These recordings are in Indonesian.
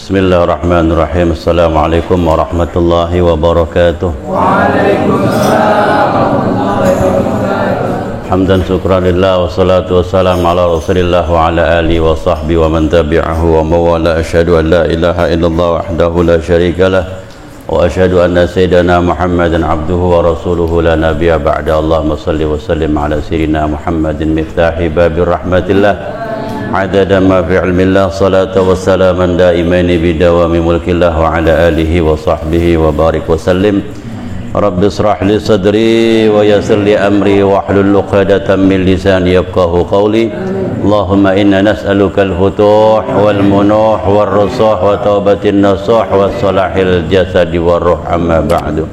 Bismillahirrahmanirrahim. Assalamualaikum warahmatullahi wabarakatuh. Waalaikumsalam warahmatullahi wabarakatuh. Hamdan syukran lillah wassalatu wassalamu ala Rasulillah wa ala alihi wa sahbihi wa man tabi'ahu wa mawala. Asyhadu an la ilaha illallah wahdahu la syarikalah wa asyhadu anna sayyidana Muhammadan abduhu wa rasuluhu la nabiyya ba'da. Allahumma salli wa sallim ala sayyidina Muhammadin miftahi babir rahmatillah adada ma fi ilmillah salatu wa salaman daimaini bidawami mulkillah wa ala alihi wa sahbihi wa barik wa sallim. Rabbi israh li sadri wa yassir li amri wa hlul 'uqdatam min lisani yafqahu qawli. Allahumma inna nas'aluka al-futuh wal munuh wal rusuh wa taubatin nasuh wa salahil jasadi wa ruh. Amma ba'du.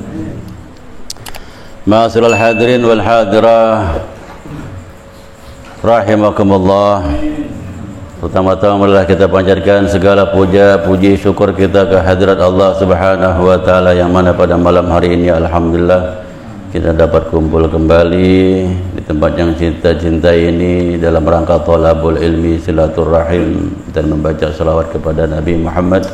Ma'asyiral hadirin wal hadirah rahimakumullah. Pertama-tama marilah kita panjatkan segala puja, puji, syukur kita ke hadirat Allah Subhanahu wa taala yang mana pada malam hari ini alhamdulillah kita dapat kumpul kembali di tempat yang cinta-cintai ini dalam rangka thalabul ilmi, silaturahim dan membaca salawat kepada Nabi Muhammad.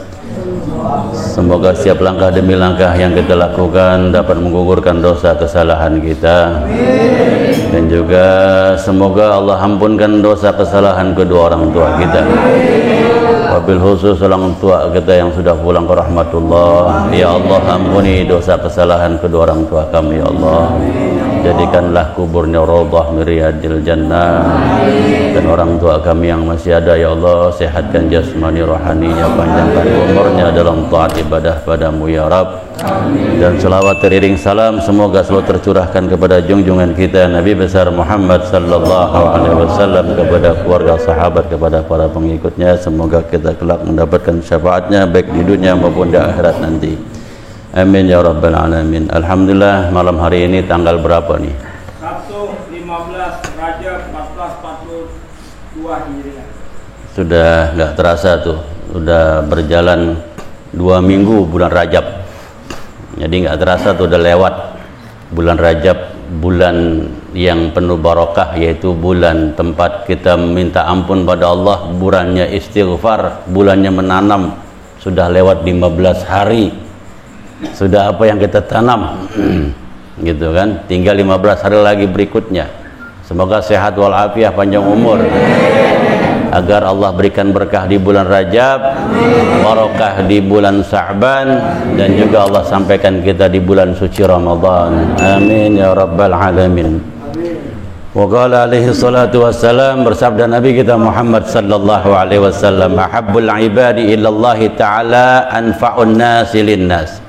Semoga setiap langkah demi langkah yang kita lakukan dapat menggugurkan dosa kesalahan kita. Dan juga semoga Allah ampunkan dosa kesalahan kedua orang tua kita. Wabil khusus orang tua kita yang sudah pulang ke rahmatullah. Ya Allah, ampuni dosa kesalahan kedua orang tua kami ya Allah. Jadikanlah kuburnya raudhah min riyadil jannah. Dan orang tua kami yang masih ada ya Allah, sehatkan jasmani rohaninya, panjangkan umurnya dalam taat ibadah padamu ya Rabb. Dan selawat teriring salam semoga selalu tercurahkan kepada junjungan kita Nabi besar Muhammad sallallahu alaihi wasallam, kepada keluarga sahabat, kepada para pengikutnya. Semoga kita kelak mendapatkan syafaatnya baik di dunia maupun di akhirat nanti. Amin ya rabbal alamin. Alhamdulillah, malam hari ini tanggal berapa nih? Sabtu 15 Rajab 1442 Hijriah. Sudah nggak terasa tuh, sudah berjalan 2 minggu bulan Rajab. Jadi nggak terasa tuh udah lewat bulan Rajab, bulan yang penuh barokah, yaitu bulan tempat kita minta ampun pada Allah, bulannya istighfar, bulannya menanam. Sudah lewat 15 hari. Sudah apa yang kita tanam gitu kan, tinggal 15 hari lagi berikutnya. Semoga sehat walafiat, panjang umur, agar Allah berikan berkah di bulan Rajab, barokah di bulan Sya'ban, dan juga Allah sampaikan kita di bulan suci Ramadan. Amin ya rabbal alamin. Wa qala alaihi salatu wassalam, bersabda Nabi kita Muhammad sallallahu alaihi wasallam, ahabbul ibadi ilallahi ta'ala anfa'un nasi linnas.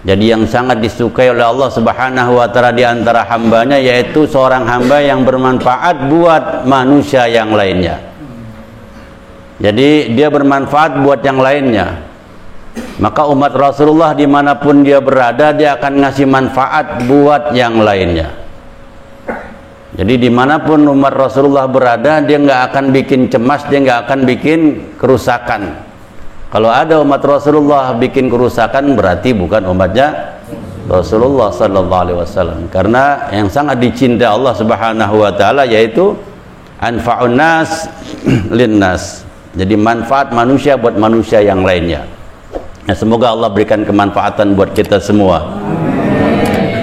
Jadi yang sangat disukai oleh Allah Subhanahu wa taala di antara hambanya yaitu seorang hamba yang bermanfaat buat manusia yang lainnya. Jadi dia bermanfaat buat yang lainnya. Maka umat Rasulullah dimanapun dia berada, dia akan ngasih manfaat buat yang lainnya. Jadi dimanapun umat Rasulullah berada, dia nggak akan bikin cemas, dia nggak akan bikin kerusakan. Kalau ada umat Rasulullah bikin kerusakan, berarti bukan umatnya Rasulullah sallallahu alaihi wasallam. Karena yang sangat dicintai Allah Subhanahu wa taala yaitu anfa'un nas linnas. Jadi manfaat manusia buat manusia yang lainnya. Nah, semoga Allah berikan kemanfaatan buat kita semua.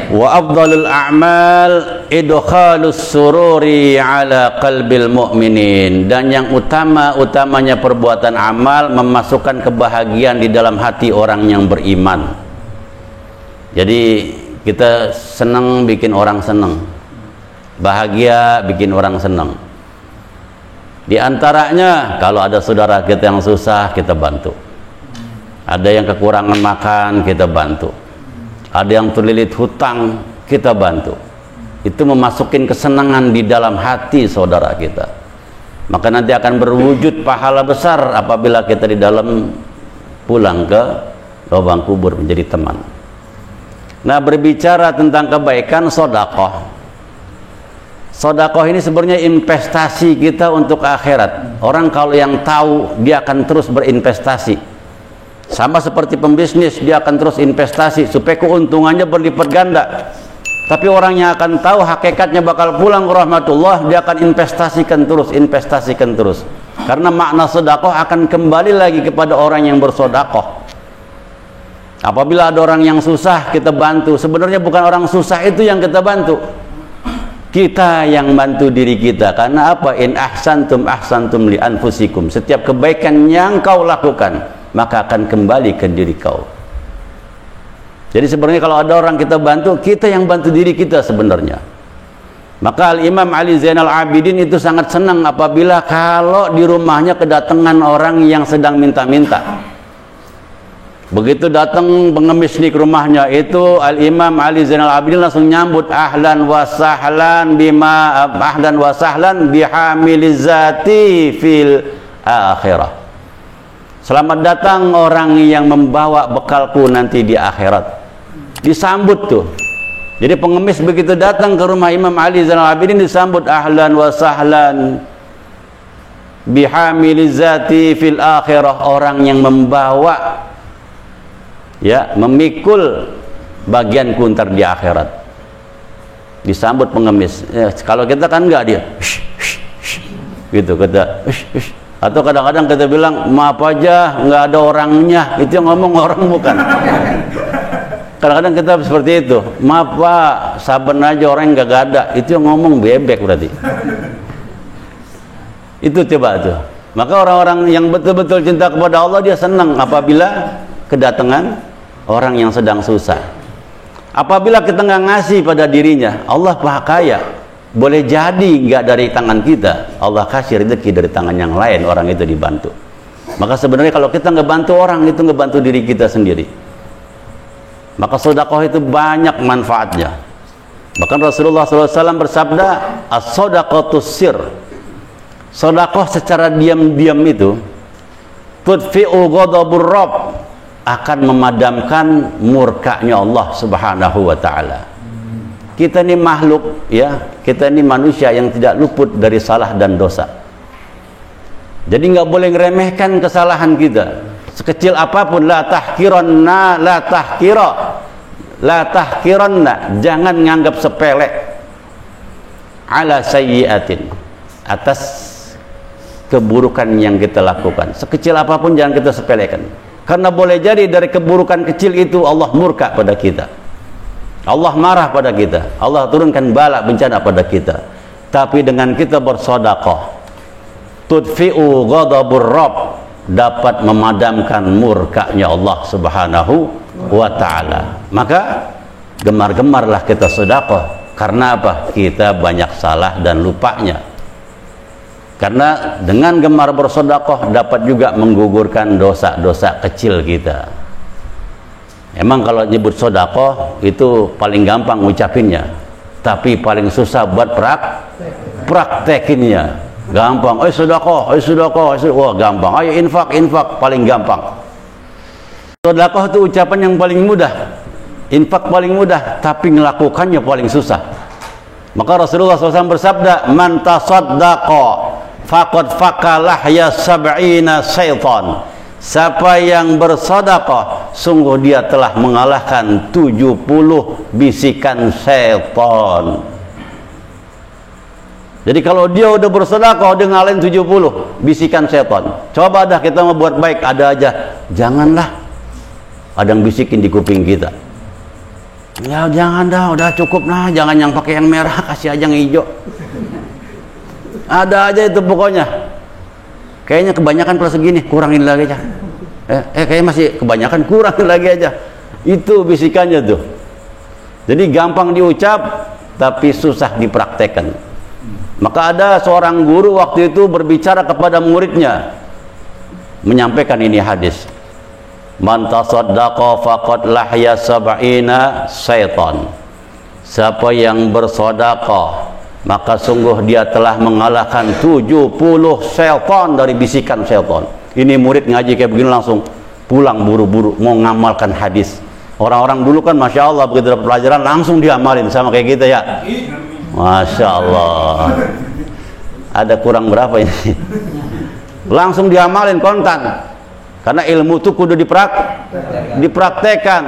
Wa afdalul a'mal idkhalus sururi ala qalbil mu'minin. Dan yang utamanya perbuatan amal memasukkan kebahagiaan di dalam hati orang yang beriman. Jadi kita senang bikin orang senang, bahagia bikin orang senang. Di antaranya kalau ada saudara kita yang susah, kita bantu. Ada yang kekurangan makan, kita bantu. Ada yang terlilit hutang, kita bantu. Itu memasukin kesenangan di dalam hati saudara kita. Maka nanti akan berwujud pahala besar apabila kita di dalam pulang ke lubang kubur menjadi teman. Nah, berbicara tentang kebaikan, sedekah. Sedekah ini sebenarnya investasi kita untuk akhirat. Orang kalau yang tahu, dia akan terus berinvestasi. Sama seperti pembisnis, dia akan terus investasi supaya keuntungannya berlipat ganda. Tapi orang yang akan tahu hakikatnya bakal pulang ke rahmatullah, dia akan investasikan terus. Karena makna sedekah akan kembali lagi kepada orang yang bersedekah. Apabila ada orang yang susah kita bantu, sebenarnya bukan orang susah itu yang kita bantu, kita yang bantu diri kita. Karena apa? In ahsantum ahsantum li anfusikum. Setiap kebaikan yang kau lakukan maka akan kembali ke diri kau. Jadi sebenarnya kalau ada orang kita bantu, kita yang bantu diri kita sebenarnya. Maka Al-Imam Ali Zainal Abidin itu sangat senang apabila kalau di rumahnya kedatangan orang yang sedang minta-minta. Begitu datang pengemis di rumahnya itu, Al-Imam Ali Zainal Abidin langsung nyambut, ahlan wa sahlan bima ahlan wa sahlan bihamilizati fil akhirah. Selamat datang orang yang membawa bekalku nanti di akhirat. Disambut tuh. Jadi pengemis begitu datang ke rumah Imam Ali Zainal Abidin disambut, ahlan wa sahlan bihamilizati fil akhirah, orang yang membawa, ya, memikul bagianku ntar di akhirat. Disambut pengemis. Ya, kalau kita kan enggak, dia gitu kata. Atau kadang-kadang kita bilang maaf aja nggak ada orangnya, itu yang ngomong orang bukan. Kadang-kadang kita seperti itu, maaf Pak, saben aja orang yang nggak ada, itu yang ngomong bebek berarti. Itu coba tuh. Maka orang-orang yang betul-betul cinta kepada Allah, dia senang apabila kedatangan orang yang sedang susah. Apabila kita nggak ngasih pada dirinya, Allah Maha Kaya, boleh jadi nggak dari tangan kita, Allah kasih rezeki dari tangan yang lain, orang itu dibantu. Maka sebenarnya kalau kita ngebantu orang itu ngebantu diri kita sendiri. Maka sedekah itu banyak manfaatnya. Bahkan Rasulullah SAW bersabda, as-sadaqatus sir. Sedekah secara diam-diam itu tudfi'u ghadabur rabb, akan memadamkan murkanya Allah Subhanahu wa taala. Kita ini makhluk, ya, kita ini manusia yang tidak luput dari salah dan dosa. Jadi nggak boleh ngeremehkan kesalahan kita. Sekecil apapun, la tahkiranna, jangan nganggap sepele ala sayyiatin, atas keburukan yang kita lakukan. Sekecil apapun jangan kita sepelekan. Karena boleh jadi dari keburukan kecil itu Allah murka pada kita, Allah marah pada kita, Allah turunkan bala bencana pada kita. Tapi dengan kita bersedekah, tudfi'u ghadabur rabb, dapat memadamkan murkanya Allah Subhanahu wa taala. Maka gemar-gemarlah kita sedekah. Karena apa? Kita banyak salah dan lupanya. Karena dengan gemar bersedekah dapat juga menggugurkan dosa-dosa kecil kita. Emang kalau nyebut sedekah itu paling gampang ngucapinnya, tapi paling susah buat praktekinnya. Gampang, sedekah, wah gampang. Ayo infak, paling gampang. Sedekah itu ucapan yang paling mudah, infak paling mudah, tapi melakukannya paling susah. Maka Rasulullah SAW bersabda, man tasaddaqa faqad fakalah ya sab'ina syaitan. Siapa yang bersedekah, sungguh dia telah mengalahkan 70 bisikan syaitan. Jadi kalau dia udah bersedekah, dia ngalahin 70 bisikan setan. Coba dah kita mau buat baik, ada aja, janganlah ada yang bisikin di kuping kita. Ya jangan dah, udah cukup nah, jangan yang pakai yang merah, kasih aja yang hijau. Ada aja itu pokoknya. Kayaknya kebanyakan kalau segini, kurangin lagi aja. Kayaknya masih kebanyakan, kurangin lagi aja. Itu bisikannya tuh. Jadi gampang diucap, tapi susah dipraktekkan. Maka ada seorang guru waktu itu berbicara kepada muridnya, menyampaikan ini hadis, man tasaddaqa faqad lahya sab'ina syaitan. Siapa yang bersedekah, maka sungguh dia telah mengalahkan 70 syaitan dari bisikan syaitan. Ini murid ngaji kayak begini langsung pulang buru-buru mau ngamalkan hadis. Orang-orang dulu kan Masya Allah begitu dapat pelajaran langsung diamalin, sama kayak kita ya. Masya Allah. Ada kurang berapa ini? Langsung diamalin kontan. Karena ilmu itu kudu dipraktekan.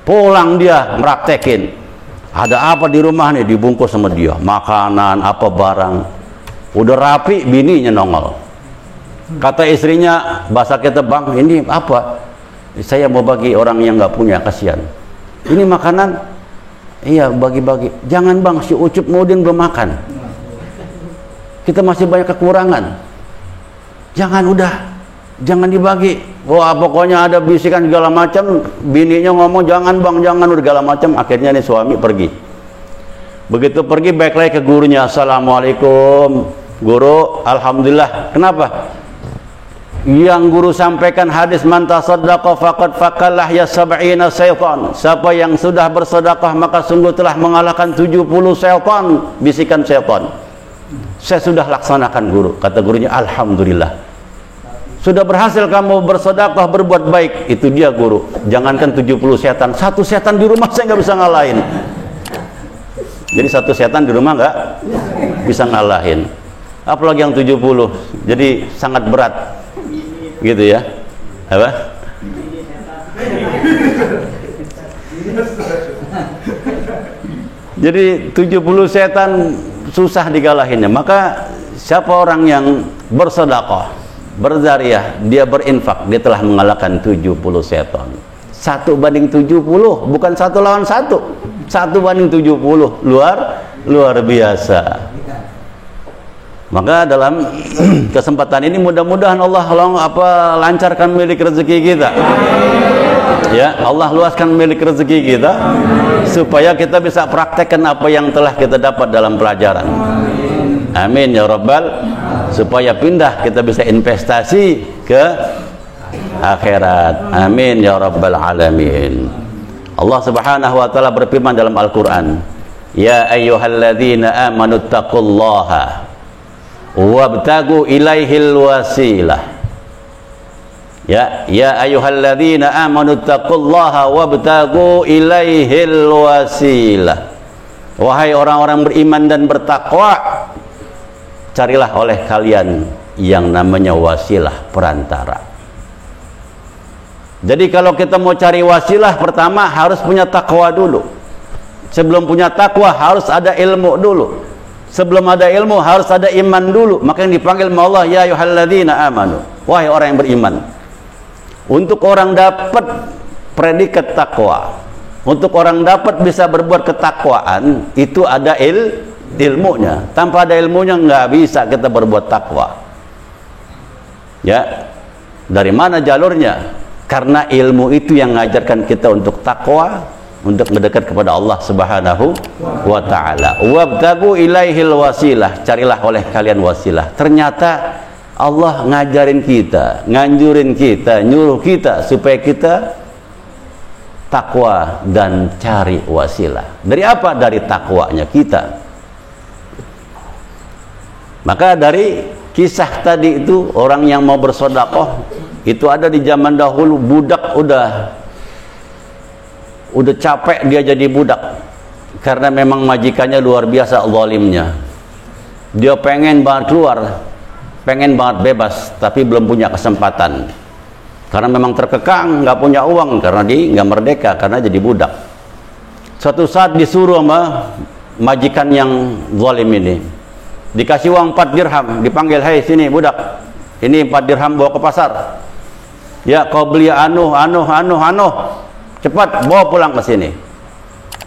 Pulang dia meraktekin. Ada apa di rumah nih, dibungkus sama dia, makanan apa barang. Udah rapi, bininya nongol. Kata istrinya, bahasa kita, bang, ini apa? Saya mau bagi orang yang nggak punya, kasihan. Ini makanan, iya bagi-bagi. Jangan bang, si Ucup Mudin belum makan. Kita masih banyak kekurangan. Jangan, udah, jangan dibagi. Wah, pokoknya ada bisikan segala macam. Bininya ngomong jangan bang, jangan, udah segala macam. Akhirnya nih suami pergi. Begitu pergi, balik lagi ke gurunya. Assalamualaikum guru, alhamdulillah. Kenapa? Yang guru sampaikan hadis man tasaddaqa faqad faqalah ya sab'ina syaitan. Siapa yang sudah bersedekah maka sungguh telah mengalahkan 70 syaitan, bisikan syaitan. Saya sudah laksanakan guru. Kata gurunya, alhamdulillah. Sudah berhasil kamu bersedekah, berbuat baik. Itu dia guru. Jangankan 70 setan, satu setan di rumah saya nggak bisa ngalahin. Jadi satu setan di rumah nggak bisa ngalahin. Apalagi yang 70. Jadi sangat berat. Gitu ya. Apa? Jadi 70 setan susah digalahinnya. Maka siapa orang yang bersedekah, berzariah, dia berinfak, dia telah mengalahkan 70 setan. 1/70, bukan 1 lawan 1. 1/70, luar biasa. Maka dalam kesempatan ini mudah-mudahan Allah lancarkan milik rezeki kita. Ya, Allah luaskan milik rezeki kita supaya kita bisa praktekkan apa yang telah kita dapat dalam pelajaran. Amin ya rabbal, supaya pindah kita bisa investasi ke akhirat. Amin ya rabbal alamin. Allah Subhanahu wa taala berfirman dalam Al-Qur'an, ya ayyuhalladzina amanu taqullaha wabtagu ilaihil wasilah. Ya ayyuhalladzina amanu taqullaha wabtagu ilaihil wasilah. Wahai orang-orang beriman dan bertakwa, carilah oleh kalian yang namanya wasilah, perantara. Jadi kalau kita mau cari wasilah, pertama harus punya takwa dulu. Sebelum punya takwa harus ada ilmu dulu. Sebelum ada ilmu harus ada iman dulu. Maka yang dipanggil Allah, ya ayyuhalladzina amanu, wahai orang yang beriman. Untuk orang dapat predikat takwa, untuk orang dapat bisa berbuat ketakwaan, itu ada ilmunya. Tanpa ada ilmunya nggak bisa kita berbuat takwa. Ya, dari mana jalurnya? Karena ilmu itu yang mengajarkan kita untuk takwa, untuk mendekat kepada Allah Subhanahu wa ta'ala. Wabtagu ilaihil wasilah, carilah oleh kalian wasilah. Ternyata Allah ngajarin kita, nganjurin kita, nyuruh kita supaya kita takwa dan cari wasilah. Dari apa? Dari takwanya kita. Maka dari kisah tadi itu, orang yang mau bersedekah itu ada di zaman dahulu. Budak udah capek dia jadi budak karena memang majikannya luar biasa zalimnya. Dia pengen banget keluar, pengen banget bebas, tapi belum punya kesempatan karena memang terkekang, nggak punya uang, karena dia nggak merdeka karena jadi budak. Suatu saat disuruh sama majikan yang zalim ini, dikasih uang 4 dirham, dipanggil, hei sini budak, ini 4 dirham, bawa ke pasar. Ya, kau beli anu, cepat bawa pulang ke sini.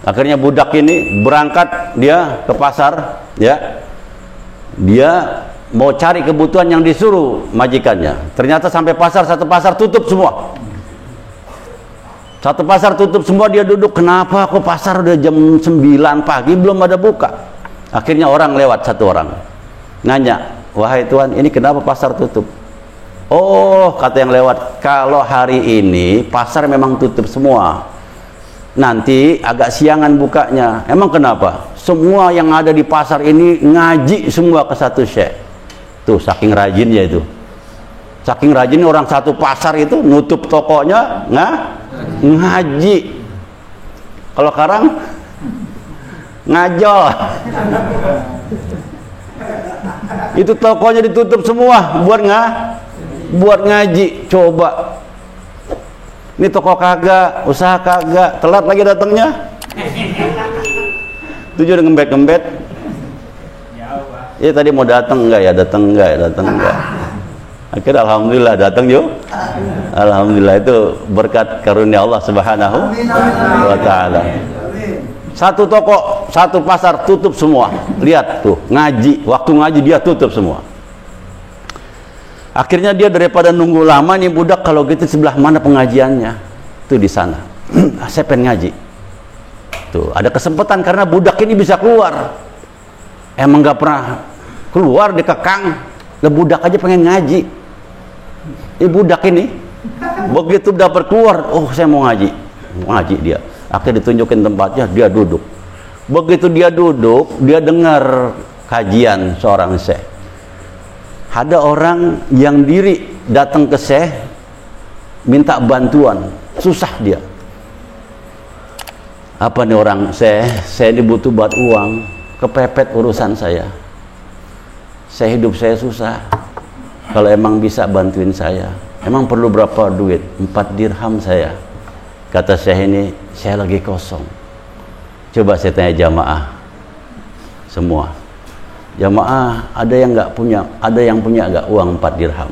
Akhirnya budak ini berangkat dia ke pasar, ya. Dia mau cari kebutuhan yang disuruh majikannya. Ternyata sampai pasar, satu pasar tutup semua. Satu pasar tutup semua, dia duduk, kenapa kok pasar udah jam 9 pagi belum ada buka? Akhirnya orang lewat, satu orang nanya, wahai tuan, ini kenapa pasar tutup? Oh, kata yang lewat, kalau hari ini pasar memang tutup semua, nanti agak siangan bukanya. Emang kenapa? Semua yang ada di pasar ini ngaji semua ke satu syekh. Tuh, saking rajinnya itu. Saking rajinnya orang satu pasar itu nutup tokonya ngaji. Kalau sekarang ngajol. Itu tokonya ditutup semua buat ngaji. Coba, ini toko kagak, usaha kagak, telat lagi datangnya. Tujuh udah ngembet-ngembet. Ya tadi mau datang enggak ya, datang enggak. Akhirnya alhamdulillah datang yuk. Alhamdulillah, itu berkat karunia Allah Subhanahu wa taala. Satu toko, satu pasar tutup semua. Lihat tuh, ngaji, waktu ngaji dia tutup semua. Akhirnya dia daripada nunggu lama nih budak, kalau gitu sebelah mana pengajiannya? Tuh di sana. Saya pengen ngaji. Tuh, ada kesempatan karena budak ini bisa keluar. Emang nggak pernah keluar, dikekang. Lah budak aja pengen ngaji. Ini budak ini begitu dapat keluar, oh saya mau ngaji. Mau ngaji dia. Akhirnya ditunjukin tempatnya, dia duduk. Begitu dia duduk, dia dengar kajian seorang syekh. Ada orang yang diri datang ke syekh minta bantuan, susah dia. Apa nih orang? Saya ini butuh buat uang, kepepet urusan saya. Hidup saya susah. Kalau emang bisa bantuin saya. Emang perlu berapa duit? 4 dirham saya. Kata syekh ini, saya lagi kosong. Coba saya tanya jamaah semua. Jamaah, ada yang nggak punya, ada yang punya nggak uang 4 dirham?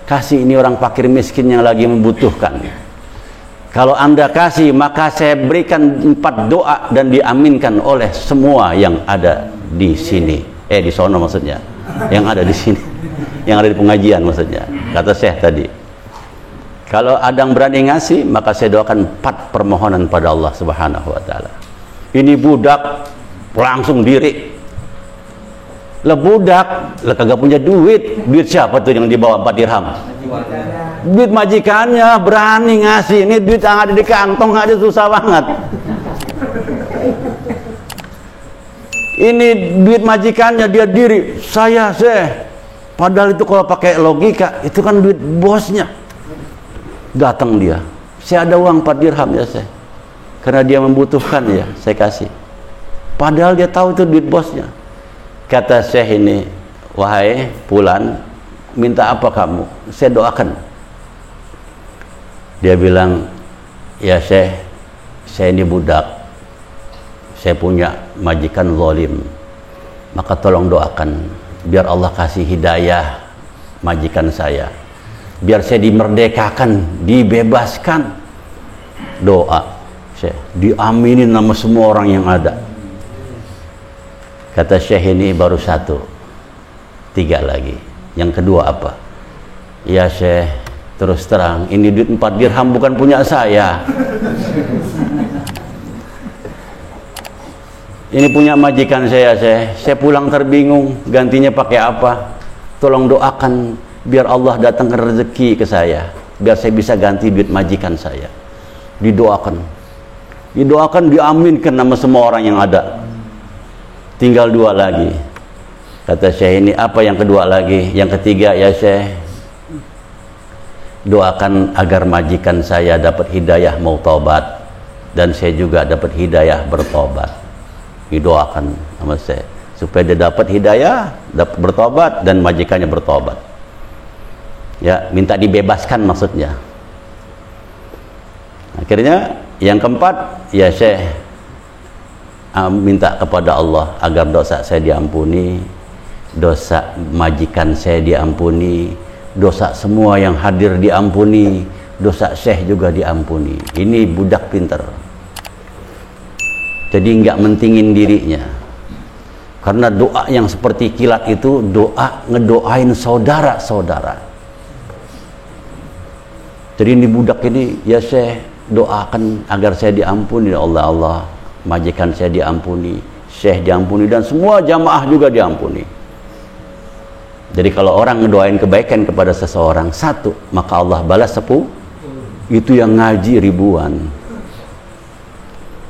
Kasih ini orang fakir miskin yang lagi membutuhkan. Kalau Anda kasih, maka saya berikan 4 doa dan diaminkan oleh semua yang ada di sini. Di sono maksudnya. Yang ada di sini. Yang ada di pengajian maksudnya. Kata Syekh tadi. Kalau ada yang berani ngasih, maka saya doakan 4 permohonan pada Allah Subhanahu wa taala. Ini budak langsung diri. Lah budak, lah kagak punya duit. Duit siapa tuh yang dibawa 4 dirham? Duit majikannya, berani ngasih. Ini duit yang ada di kantong aja susah banget. Ini duit majikannya, dia diri. Saya. Padahal itu kalau pakai logika, itu kan duit bosnya. Datang dia. Saya ada uang 4 dirham ya saya. Karena dia membutuhkan ya, saya kasih. Padahal dia tahu itu duit bosnya. Kata Syekh ini, wahai Fulan, minta apa kamu? Saya doakan. Dia bilang, ya Syekh, saya ini budak. Saya punya majikan zalim. Maka tolong doakan, biar Allah kasih hidayah majikan saya. Biar saya dimerdekakan, dibebaskan. Doa, Syekh, diaminin nama semua orang yang ada. Kata Syekh ini baru 1, 3 lagi. Yang kedua apa? Ya Syekh, terus terang, ini duit 4 dirham bukan punya saya. Ini punya majikan saya, Syekh. Saya pulang terbingung, gantinya pakai apa? Tolong doakan, biar Allah datangkan rezeki ke saya. Biar saya bisa ganti duit majikan saya. Didoakan. Didoakan, diaminkan nama semua orang yang ada. Tinggal 2 lagi. Kata Syekh ini, apa yang kedua lagi? Yang ketiga, ya Syekh, doakan agar majikan saya dapat hidayah mau taubat, dan saya juga dapat hidayah bertobat. Didoakan sama Syekh supaya dia dapat hidayah, dapat bertobat, dan majikannya bertobat. Ya, minta dibebaskan maksudnya. Akhirnya yang keempat, ya Syekh, minta kepada Allah agar dosa saya diampuni, dosa majikan saya diampuni, dosa semua yang hadir diampuni, dosa Syekh juga diampuni. Ini budak pinter. Jadi nggak mentingin dirinya. Karena doa yang seperti kilat itu doa ngedoain saudara-saudara. Jadi ini budak ini, ya Syekh, doakan agar saya diampuni oleh Allah, majikan saya diampuni, Syekh diampuni, dan semua jamaah juga diampuni. Jadi kalau orang ngedoain kebaikan kepada seseorang 1, maka Allah balas 10. Itu yang ngaji ribuan.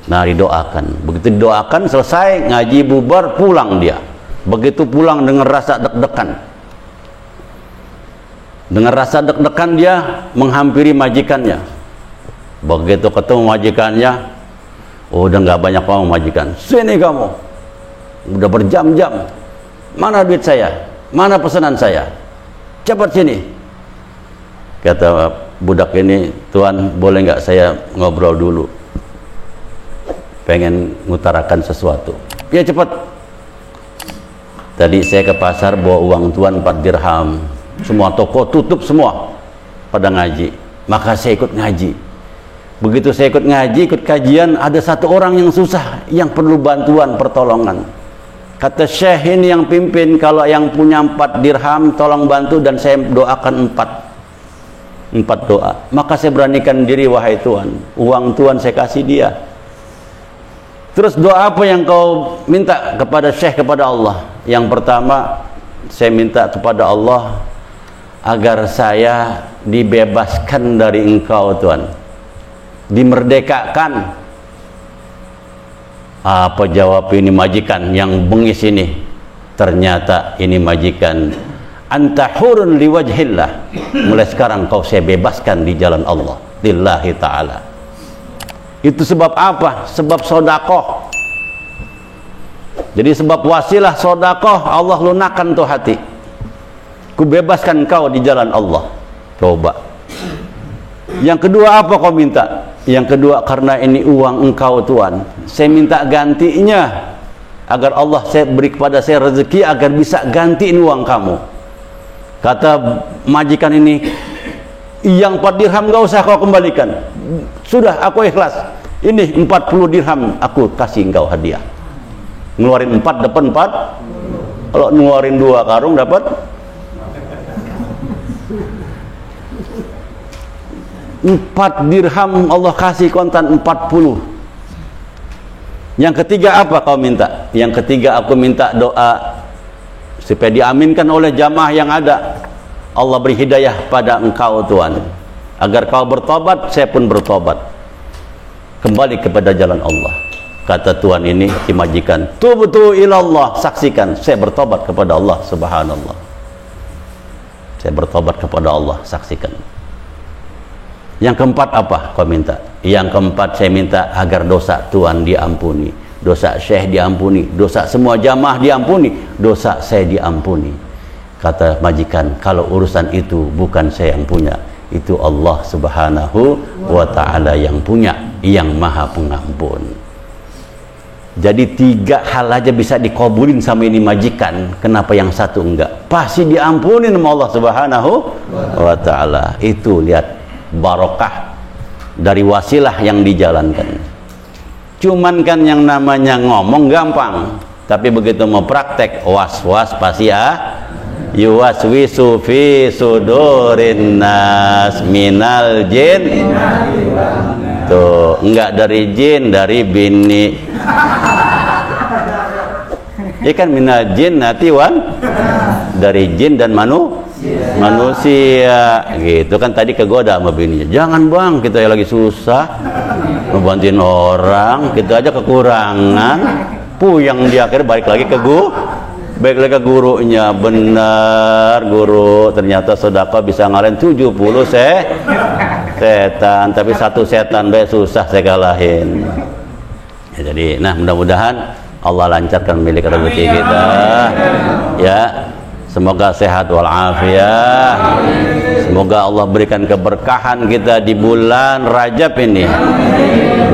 Nah, didoakan. Begitu didoakan, selesai ngaji, bubar, pulang dia. Begitu pulang dengan rasa deg-degan. Dengan rasa deg-degan dia menghampiri majikannya. Begitu ketemu majikannya, oh, udah nggak banyak ngomong majikan. Sini kamu, udah berjam-jam. Mana duit saya? Mana pesanan saya? Cepat sini. Kata budak ini, Tuan, boleh nggak saya ngobrol dulu? Pengen ngutarakan sesuatu. Ya cepat. Tadi saya ke pasar bawa uang Tuan 4 dirham. Semua toko tutup semua pada ngaji. Maka saya ikut ngaji. Begitu saya ikut ngaji, ikut kajian, ada satu orang yang susah, yang perlu bantuan, pertolongan. Kata Syekh ini yang pimpin, kalau yang punya 4 dirham tolong bantu, dan saya doakan 4 doa. Maka saya beranikan diri, wahai Tuhan, uang Tuhan saya kasih dia. Terus doa apa yang kau minta kepada Syekh, kepada Allah? Yang pertama, saya minta kepada Allah agar saya dibebaskan dari Engkau Tuhan, dimerdekakan. Apa jawab ini majikan yang bengis ini? Ternyata ini majikan, anta hurun liwajhillah, mulai sekarang kau saya bebaskan di jalan Allah, lillahi ta'ala. Itu sebab apa? Sebab sodakoh. Jadi sebab wasilah sodakoh, Allah lunakan tuh hati, ku bebaskan kau di jalan Allah. Coba. Yang kedua apa kau minta? Yang kedua, karena ini uang Engkau Tuhan, saya minta gantinya, agar Allah saya beri kepada saya rezeki agar bisa gantiin uang kamu. Kata majikan ini, yang 4 dirham gak usah kau kembalikan, sudah aku ikhlas, ini 40 dirham aku kasih engkau hadiah. Ngeluarin 4 dapat 4, kalau ngeluarin 2 karung dapat 4 dirham, Allah kasih kontan 40. Yang ketiga apa kau minta? Yang ketiga aku minta doa supaya diaminkan oleh jamaah yang ada. Allah beri hidayah pada engkau Tuhan, agar kau bertobat, saya pun bertobat, kembali kepada jalan Allah. Kata Tuhan ini, si majikan, tubtu ilallah, saksikan saya bertobat kepada Allah. Subhanallah, saya bertobat kepada Allah, saksikan. Yang keempat apa kau minta? Yang keempat saya minta agar dosa Tuhan diampuni, dosa Syekh diampuni, dosa semua jamaah diampuni, dosa saya diampuni. Kata majikan, kalau urusan itu bukan saya yang punya, itu Allah Subhanahu wa ta'ala yang punya, yang maha pengampun. Jadi 3 hal aja bisa dikabulin sama ini majikan, kenapa yang satu enggak? Pasti diampunin sama Allah Subhanahu wa ta'ala. Itu lihat barokah dari wasilah yang dijalankan. Cuman kan yang namanya ngomong gampang, tapi begitu mau praktek, was-was pasti yuwaswisu fi sudurin nas minal jin. Tuh, enggak dari jin, dari bini. Ikan minal jin natiwan, dari jin dan manusia gitu kan. Tadi kegoda sama bininya, jangan bang, kita yang lagi susah ngebantuin orang, kita aja kekurangan, puyang dia, akhirnya balik lagi ke gurunya. Benar guru, ternyata sedekah bisa ngalahin 70 setan, tapi 1 setan be susah saya kalahin. Ya, jadi nah mudah-mudahan Allah lancarkan milik rezeki kita ya. Semoga sehat walafiat. Semoga Allah berikan keberkahan kita di bulan Rajab ini,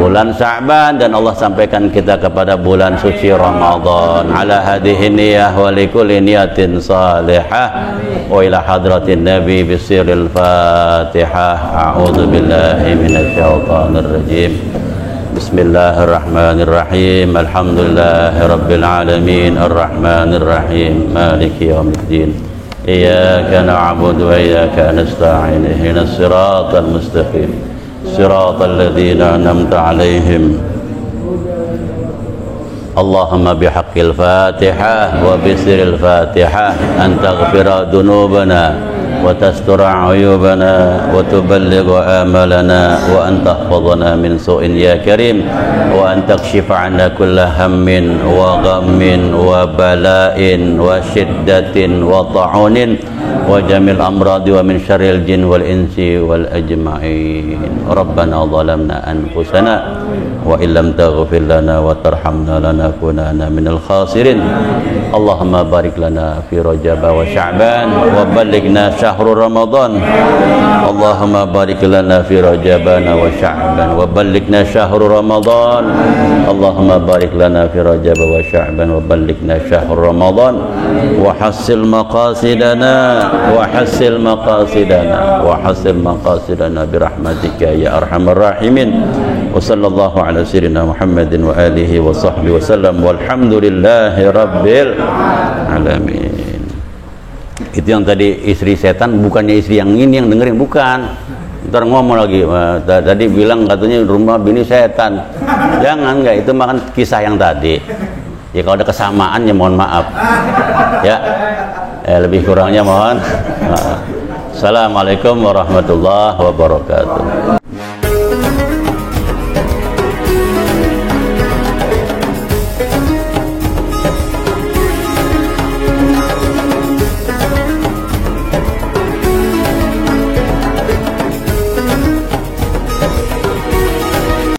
bulan Sya'ban, dan Allah sampaikan kita kepada bulan suci Ramadan. Ala hadhihi niyyah wa likulli niyatin salihah. Wa ila hadratin Nabi bisiril Fatihah. A'udzu billahi minasyaitonir rajim. Bismillahirrahmanirrahim. Alhamdulillahirabbil alamin arrahmanir rahim maliki yaumiddin. Iyyaka na'budu wa iyyaka nasta'in. Ihdinas siratal mustaqim. Siratal ladzina an'amta 'alaihim. Allahumma bihaqqil Fatihah wa bisiril Fatihah an taghfira dzunubana wa tastura 'uyubana wa tuballigha amalana wa an tahfazana min su'in ya karim wa an takshifa 'anna kulla hammin wa ghammin wa bala'in wa shiddatin wa ta'unin wa jamil amradi wa min syarril jin wal insi wal ajma'in. Rabbana zalamna anfusana wa illam taghfir lana wa tarhamna lanakunanna minal khasirin. Allahumma barik lana fi Rajab wa Sya'ban wa ballighna syahrul Ramadan. Allahumma barik lana fi Rajabana wa Sya'ban wa ballighna syahrul Ramadan. Allahumma barik lana fi Rajab wa Sya'ban wa ballighna syahrul Ramadan wa hassil maqasidana wa hassil maqasidana wa hassil maqasidana bi rahmatika ya arhamar rahimin. Wa sallallahu ala sayyidina Muhammadin wa alihi wa sahbihi wa sallam walhamdulillahi rabbil alamin. Itu yang tadi istri setan, bukannya istri yang ini yang dengerin, bukan. Ntar ngomong lagi, tadi bilang katanya rumah bini setan. Jangan, enggak, itu makan kisah yang tadi. Ya kalau ada kesamaan ya mohon maaf. Ya, lebih kurangnya mohon maaf. Assalamualaikum warahmatullahi wabarakatuh.